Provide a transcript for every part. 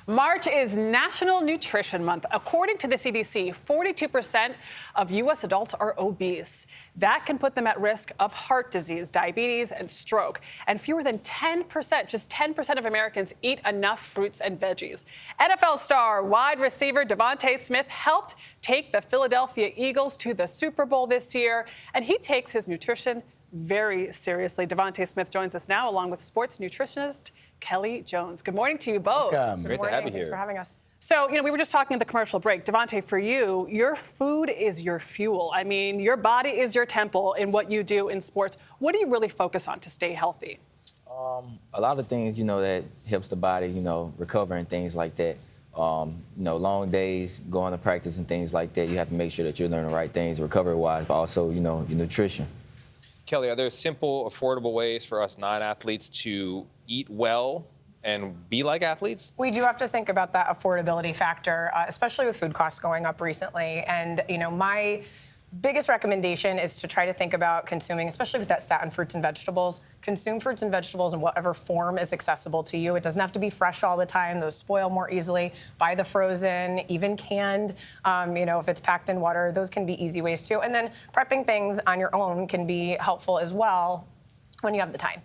March is National Nutrition Month. According to the CDC, 42% of U.S. adults are obese. That can put them at risk of heart disease, diabetes, and stroke. And fewer than 10%, just 10% of Americans eat enough fruits and veggies. NFL star wide receiver DeVonta Smith helped take the Philadelphia Eagles to the Super Bowl this year, and he takes his nutrition very seriously. DeVonta Smith joins us now, along with sports nutritionist Kelly Jones. Good morning to you both. Welcome. Great to have you here. Thanks for having us. So, we were just talking at the commercial break. DeVonta, for you, your food is your fuel. I mean, your body is your temple in what you do in sports. What do you really focus on to stay healthy? A lot of things, that helps the body, recover and things like that. Long days, going to practice and things like that. You have to make sure that you're learning the right things recovery-wise, but also, your nutrition. Kelly, are there simple, affordable ways for us non-athletes to eat well and be like athletes? We do have to think about that affordability factor, especially with food costs going up recently. And, my biggest recommendation is to try to think about consuming, especially with that stat in fruits and vegetables, consume fruits and vegetables in whatever form is accessible to you. It doesn't have to be fresh all the time. Those spoil more easily. Buy the frozen, even canned, if it's packed in water. Those can be easy ways too. And then prepping things on your own can be helpful as well when you have the time.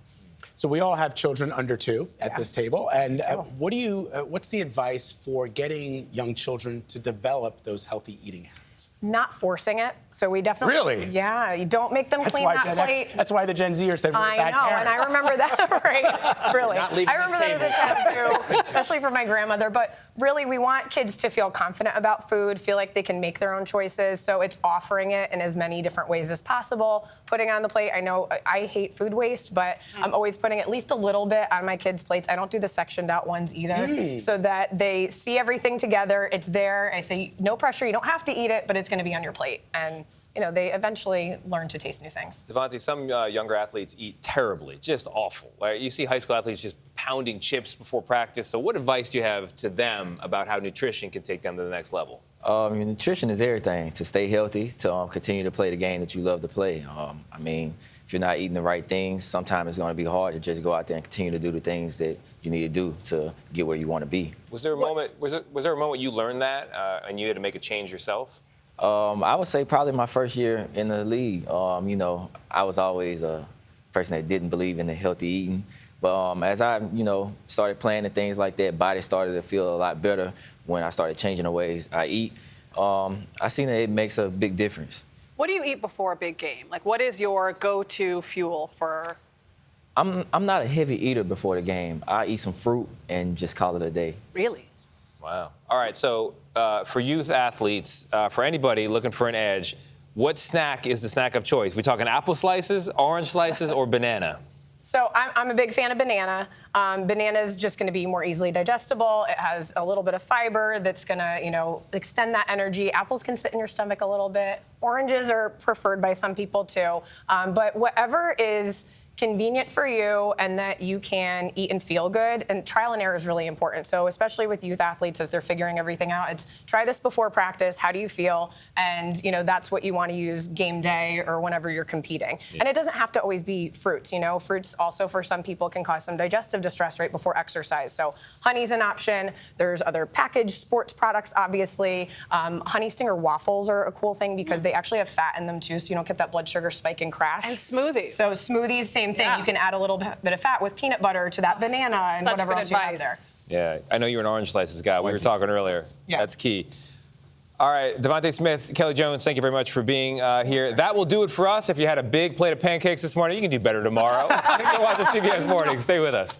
So we all have children under 2 at this table. And what's the advice for getting young children to develop those healthy eating habits? Not forcing it. So we definitely... Really? Yeah, you don't make them clean that plate. That's why the Gen Zers said we're I bad know, parents. and I remember that, right? Really. Not leaving I remember that as a child, too, especially for my grandmother. But really, we want kids to feel confident about food, feel like they can make their own choices. So it's offering it in as many different ways as possible, putting on the plate. I know I hate food waste, but I'm always putting at least a little bit on my kids' plates. I don't do the sectioned out ones either, so that they see everything together. It's there. I say, no pressure. You don't have to eat it, but it's going to be on your plate. And they eventually learn to taste new things. DeVonta, some younger athletes eat terribly, just awful. You see high school athletes just pounding chips before practice. So what advice do you have to them about how nutrition can take them to the next level? Nutrition is everything. To stay healthy, to continue to play the game that you love to play. If you're not eating the right things, sometimes it's going to be hard to just go out there and continue to do the things that you need to do to get where you want to be. Was there a moment? Was there a moment you learned that and you had to make a change yourself? I would say probably my first year in the league. I was always a person that didn't believe in the healthy eating. But as I, started playing and things like that, body started to feel a lot better when I started changing the ways I eat. I seen that it makes a big difference. What do you eat before a big game? Like, what is your go-to fuel for? I'm not a heavy eater before the game. I eat some fruit and just call it a day. Really? Wow. All right, so for youth athletes, for anybody looking for an edge, what snack is the snack of choice? We talking apple slices, orange slices, or banana? So I'm a big fan of banana. Banana is just going to be more easily digestible. It has a little bit of fiber that's going to, extend that energy. Apples can sit in your stomach a little bit. Oranges are preferred by some people too. But whatever is convenient for you and that you can eat and feel good, and trial and error is really important. So especially with youth athletes as they're figuring everything out, it's try this before practice. How do you feel? And that's what you want to use game day or whenever you're competing. Yeah. And it doesn't have to always be fruits. Fruits also for some people can cause some digestive distress right before exercise. So honey's an option. There's other packaged sports products, obviously. Honey Stinger waffles are a cool thing because they actually have fat in them too, so you don't get that blood sugar spike and crash. And smoothies. So smoothies, same thing. Yeah. You can add a little bit of fat with peanut butter to that banana and whatever else you have there. Yeah, I know you're an orange slices guy. We were talking earlier. Yeah. That's key. All right, DeVonta Smith, Kelly Jones, thank you very much for being here. That will do it for us. If you had a big plate of pancakes this morning, you can do better tomorrow. Go watch CBS Mornings. Stay with us.